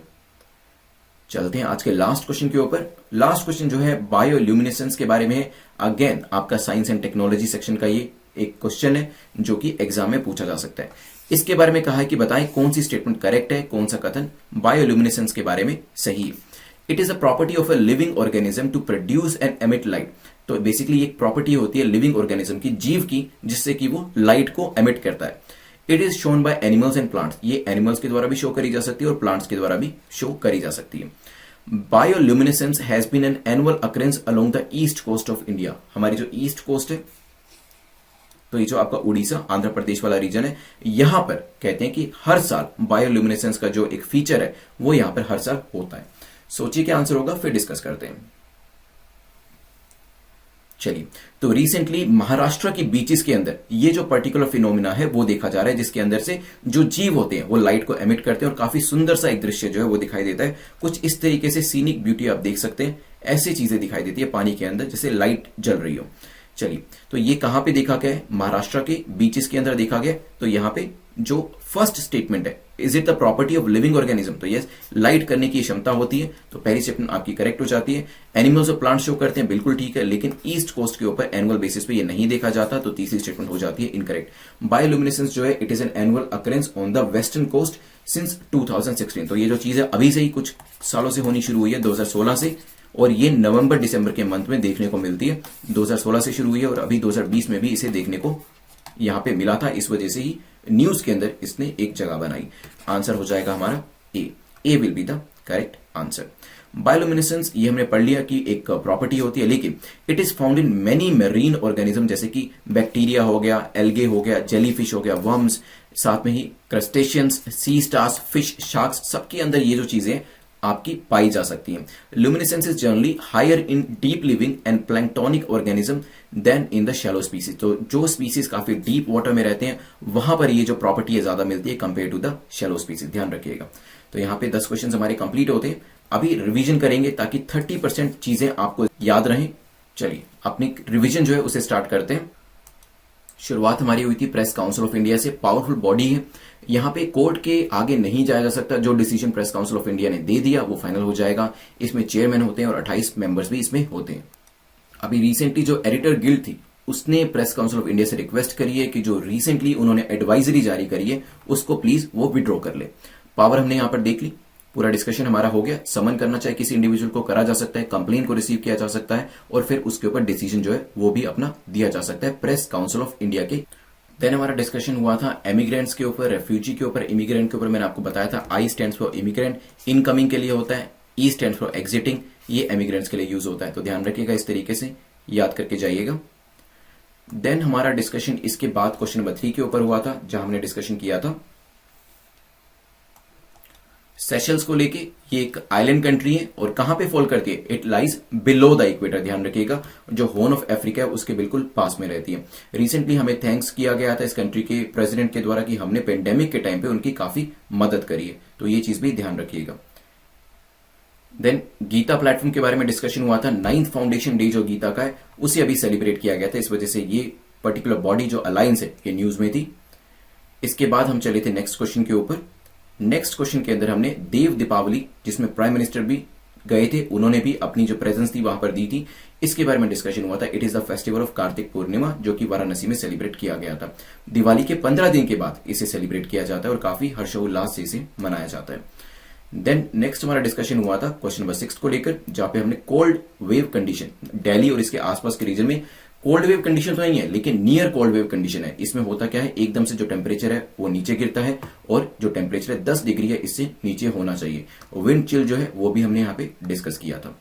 चलते हैं आज के लास्ट क्वेश्चन के ऊपर। लास्ट क्वेश्चन जो है बायोल्यूमिनेसेंस के बारे में है। अगेन आपका साइंस एंड टेक्नोलॉजी सेक्शन का ये एक क्वेश्चन है जो कि एग्जाम में पूछा जा सकता है। इसके बारे में कहा है कि बताएं कौन सी स्टेटमेंट करेक्ट है, कौन सा कथन बायोल्यूमिनेसेंस के बारे में सही है। It is a property of a living organism to produce and emit light. तो बेसिकली एक प्रॉपर्टी होती है लिविंग ऑर्गेनिज्म की, जीव की, जिससे कि वो लाइट को एमिट करता है। It is shown by animals and plants. ये एनिमल्स के द्वारा भी शो करी जा सकती है और प्लांट्स के द्वारा भी शो करी जा सकती है। Bioluminescence has been an annual occurrence along the east coast of India. हमारी जो ईस्ट कोस्ट है, तो ये जो आपका उड़ीसा आंध्र प्रदेश वाला रीजन है, यहां पर कहते हैं कि हर साल बायोल्यूमिनेसेंस का जो एक फीचर है वो यहां पर हर साल होता है। सोचिए क्या आंसर होगा, फिर डिस्कस करते हैं। चलिए, तो रिसेंटली महाराष्ट्र की बीचेस के अंदर ये जो पर्टिकुलर फिनोमिना है वो देखा जा रहा है, जिसके अंदर से जो जीव होते हैं वो लाइट को एमिट करते हैं और काफी सुंदर सा एक दृश्य जो है वो दिखाई देता है। कुछ इस तरीके से सीनिक ब्यूटी आप देख सकते हैं, ऐसी चीजें दिखाई देती है पानी के अंदर जैसे लाइट जल रही हो। चलिए, तो ये कहां पे देखा गया है? महाराष्ट्र के बीचेस के अंदर देखा गया। तो यहां पे जो फर्स्ट स्टेटमेंट है, is it the property of living organism, तो यस, लाइट करने की क्षमता होती है। तो पहली स्टेटमेंट आपकी करेक्ट हो जाती है। एनिमल्स और प्लांट्स शो करते हैं, बिल्कुल ठीक है, लेकिन ईस्ट कोस्ट के ऊपर एनुअल बेसिस पे ये नहीं देखा जाता, तो तीसरी स्टेटमेंट हो जाती है इनकरेक्ट। बायोल्यूमिनेसेंस जो है it is an annual occurrence on the western coast since 2016। तो ये जो चीज है अभी से ही कुछ सालों से होनी शुरू हुई है, 2016 से, और ये नवंबर दिसंबर के मंथ में देखने को मिलती है। 2016 से शुरू हुई है और अभी 2020 में भी इसे देखने को यहां पे मिला था, इस वजह से ही न्यूज के अंदर इसने एक जगह बनाई। आंसर हो जाएगा हमारा A will be the correct answer. Bioluminescence ये हमने पढ़ लिया कि एक प्रॉपर्टी होती है, लेकिन it is found in many marine organism, जैसे कि बैक्टीरिया हो गया, एल्गे हो गया, जेलीफिश हो गया, वर्म्स, साथ में ही क्रस्टेशियंस, सी स्टार्स, फिश, शार्क्स, सबके अंदर ये जो चीजें आपकी पाई जा सकती हैं। Luminescence is generally higher in deep living and planktonic organism than in the shallow species. तो जो स्पीसीज काफी डीप वाटर में रहते हैं वहां पर ये जो प्रॉपर्टी है ज्यादा मिलती है compare to the shallow species, ध्यान रखिएगा। तो यहाँ पे 10 क्वेश्चन हमारे कंप्लीट होते हैं। अभी रिवीजन करेंगे ताकि 30% चीजें आपको याद रहें। चलिए, अपनी रिवीजन जो है उसे स्टार्ट करते हैं। शुरुआत हमारी हुई थी प्रेस काउंसिल ऑफ इंडिया से, पावरफुल बॉडी है। यहां पे कोर्ट के आगे नहीं जाया जा सकता, जो decision press Council of India ने दे दिया वो फाइनल हो जाएगा। इसमें चेयरमैन होते हैं और 28 मेंबर्स भी इसमें होते हैं। अभी रिसेंटली जो एडिटर गिल्ड थी उसने प्रेस काउंसिल ऑफ इंडिया से रिक्वेस्ट करी है कि जो रिसेंटली उन्होंने एडवाइजरी जारी करी है उसको प्लीज वो विड्रॉ कर ले। पावर हमने यहां पर देख ली, पूरा डिस्कशन हमारा हो गया। समन करना चाहे किसी इंडिविजुअल को करा जा सकता है, कंप्लेन को रिसीव किया जा सकता है और फिर उसके ऊपर डिसीजन जो है वो भी अपना दिया जा सकता है प्रेस काउंसिल ऑफ इंडिया के। देन हमारा डिस्कशन हुआ था इमिग्रेंट्स के ऊपर, रेफ्यूजी के ऊपर, इमिग्रेंट के ऊपर। मैंने आपको बताया था आई स्टैंड्स फॉर इमिग्रेंट, इनकमिंग के लिए होता है, ई स्टैंड्स फॉर एग्जिटिंग, ये इमिग्रेंट्स के लिए यूज होता है। तो ध्यान रखिएगा, इस तरीके से याद करके जाइएगा। देन हमारा डिस्कशन इसके बाद क्वेश्चन नंबर 3 के ऊपर हुआ था, जहां हमने डिस्कशन किया था सेशल्स को लेके। ये एक आइलैंड कंट्री है और कहां पे फॉल करती है, it lies below the equator. ध्यान रखिएगा, जो हॉर्न ऑफ अफ्रीका है उसके बिल्कुल पास में रहती है। रिसेंटली हमें थैंक्स किया गया था इस कंट्री के प्रेसिडेंट के द्वारा कि हमने पेंडेमिक के टाइम पे उनकी काफी मदद करी है, तो ये चीज भी ध्यान रखिएगा। देन गीता प्लेटफॉर्म के बारे में डिस्कशन हुआ था। 9th फाउंडेशन डे जो गीता का है उसे अभी सेलिब्रेट किया गया था, इस वजह से ये पर्टिकुलर बॉडी जो अलायंस है ये न्यूज में थी। इसके बाद हम चले थे नेक्स्ट क्वेश्चन के ऊपर। नेक्स्ट क्वेश्चन के अंदर हमने देव दीपावली, जिसमें प्राइम मिनिस्टर भी गए थे, उन्होंने भी अपनी जो प्रेजेंस थी वहां पर दी थी, इसके बारे में डिस्कशन हुआ था। It is the festival of Kartik Purnima, जो कि वाराणसी में सेलिब्रेट किया गया था। दिवाली के 15 दिन के बाद इसे सेलिब्रेट किया जाता है और काफी हर्षोल्लास से इसे मनाया जाता है। देन नेक्स्ट हमारा डिस्कशन हुआ था क्वेश्चन नंबर 6 को लेकर, जहां पे हमने कोल्ड वेव कंडीशन, दिल्ली और इसके आसपास के रीजन में कोल्ड वेव कंडीशन तो नहीं है लेकिन नियर कोल्ड वेव कंडीशन है। इसमें होता क्या है, एकदम से जो टेम्परेचर है वो नीचे गिरता है और जो टेम्परेचर है 10 डिग्री है इससे नीचे होना चाहिए। विंड चिल जो है वो भी हमने यहाँ पे डिस्कस किया था।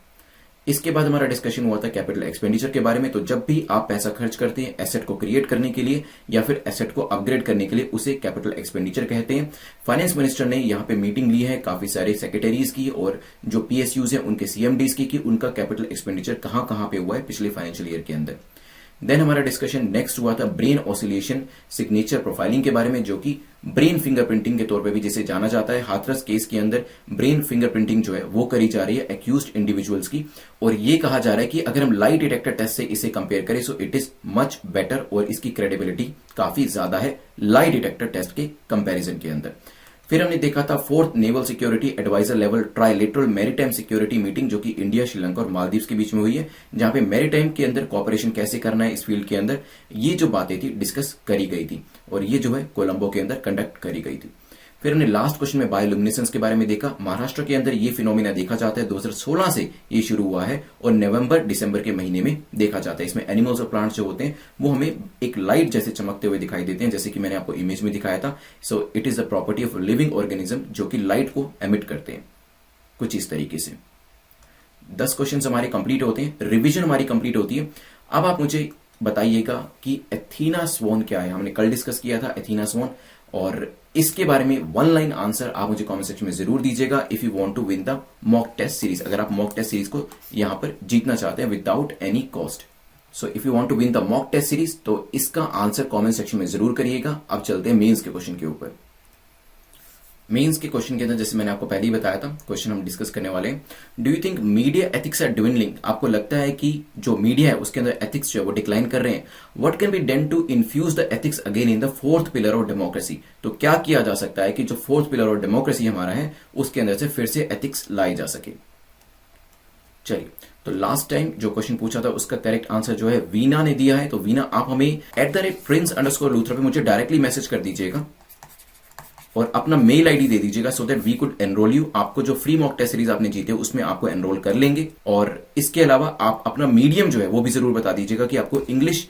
इसके बाद हमारा डिस्कशन हुआ था कैपिटल एक्सपेंडिचर के बारे में। तो जब भी आप पैसा खर्च करते हैं एसेट को क्रिएट करने के लिए या फिर एसेट को अपग्रेड करने के लिए, उसे कैपिटल एक्सपेंडिचर कहते हैं। फाइनेंस मिनिस्टर ने यहाँ पे मीटिंग ली है काफी सारे सेक्रेटरीज की और जो पीएसयूज है उनके सीएमडीज की, कि उनका कैपिटल एक्सपेंडिचर कहां कहां पे हुआ है पिछले फाइनेंशियल ईयर के अंदर। देन हमारा डिस्कशन नेक्स्ट हुआ था ब्रेन ऑसिलेशन सिग्नेचर प्रोफाइलिंग के बारे में, जो कि ब्रेन फिंगरप्रिंटिंग के तौर पे भी जिसे जाना जाता है। हाथरस केस के अंदर ब्रेन फिंगरप्रिंटिंग जो है वो करी जा रही है एक्यूज्ड इंडिविजुअल्स की, और ये कहा जा रहा है कि अगर हम लाई डिटेक्टर टेस्ट से इसे कंपेयर करें so it is much better और इसकी क्रेडिबिलिटी काफी ज्यादा है लाई डिटेक्टर टेस्ट के कंपैरिजन के अंदर। फिर हमने देखा था 4th naval security adviser level trilateral maritime security meeting, जो कि इंडिया, श्रीलंका और मालदीव्स के बीच में हुई है, जहां पे मैरीटाइम के अंदर कॉपरेशन कैसे करना है इस फील्ड के अंदर, ये जो बातें थी डिस्कस करी गई थी और ये जो है कोलंबो के अंदर कंडक्ट करी गई थी। फिर हमने लास्ट क्वेश्चन में बायोल्यूमिनेसेंस के बारे में देखा। महाराष्ट्र के अंदर ये फिनोमिना देखा जाता है, 2016 से ये शुरू हुआ है और नवंबर दिसंबर के महीने में देखा जाता है। इसमें एनिमल्स और प्लांट्स जो होते हैं वो हमें एक लाइट जैसे चमकते हुए दिखाई देते हैं, जैसे कि मैंने आपको इमेज में दिखाया था। सो it is the property of living organism जो कि लाइट को एमिट करते हैं कुछ इस तरीके से। 10 क्वेश्चन हमारे कंप्लीट होते हैं, रिविजन हमारी कंप्लीट होती है। अब आप मुझे बताइएगा कि एथीना स्वॉन क्या है। हमने कल डिस्कस किया था एथीना स्वॉन, और इसके बारे में 1 लाइन आंसर आप मुझे कमेंट सेक्शन में जरूर दीजिएगा if you want to win the mock test series. अगर आप मॉक टेस्ट सीरीज को यहां पर जीतना चाहते हैं without any cost, so if you want to win the mock test series तो इसका आंसर कमेंट सेक्शन में जरूर करिएगा। अब चलते हैं मेंस के क्वेश्चन के ऊपर। मेंस के क्वेश्चन के अंदर जैसे मैंने आपको पहले ही बताया था, क्वेश्चन हम डिस्कस करने वाले हैं। Do you think media ethics are divining? आपको लगता है कि जो मीडिया है उसके अंदर एथिक्स जो है वो डिक्लाइन कर रहे हैं? What can be done to infuse the ethics again in the 4th pillar of democracy? तो क्या किया जा सकता है कि जो 4th पिलर ऑफ डेमोक्रेसी हमारा है उसके अंदर से फिर से एथिक्स लाई जा सके? चलिए, तो लास्ट टाइम जो क्वेश्चन पूछा था उसका करेक्ट आंसर जो है वीना ने दिया है। तो वीना, आप हमें @prince_luthra पे मुझे डायरेक्टली मैसेज कर दीजिएगा और अपना मेल आईडी दे दीजिएगा so that we could enrol you. आपको जो फ्री मॉक टेस्ट सीरीज आपने जीते उसमें आपको एनरोल कर लेंगे। और इसके अलावा आप अपना मीडियम जो है वो भी जरूर बता दीजिएगा कि आपको इंग्लिश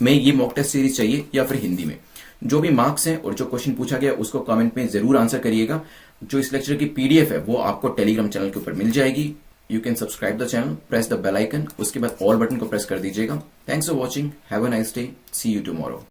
में ये मॉक टेस्ट सीरीज चाहिए या फिर हिंदी में। जो भी मार्क्स हैं और जो क्वेश्चन पूछा गया उसको कमेंट में जरूर आंसर करिएगा। जो इस लेक्चर की पीडीएफ है वो आपको टेलीग्राम चैनल के ऊपर मिल जाएगी। You can subscribe the channel, press the bell icon, उसके बाद ऑल बटन को प्रेस कर दीजिएगा। Thanks for watching, have a nice day, see you tomorrow.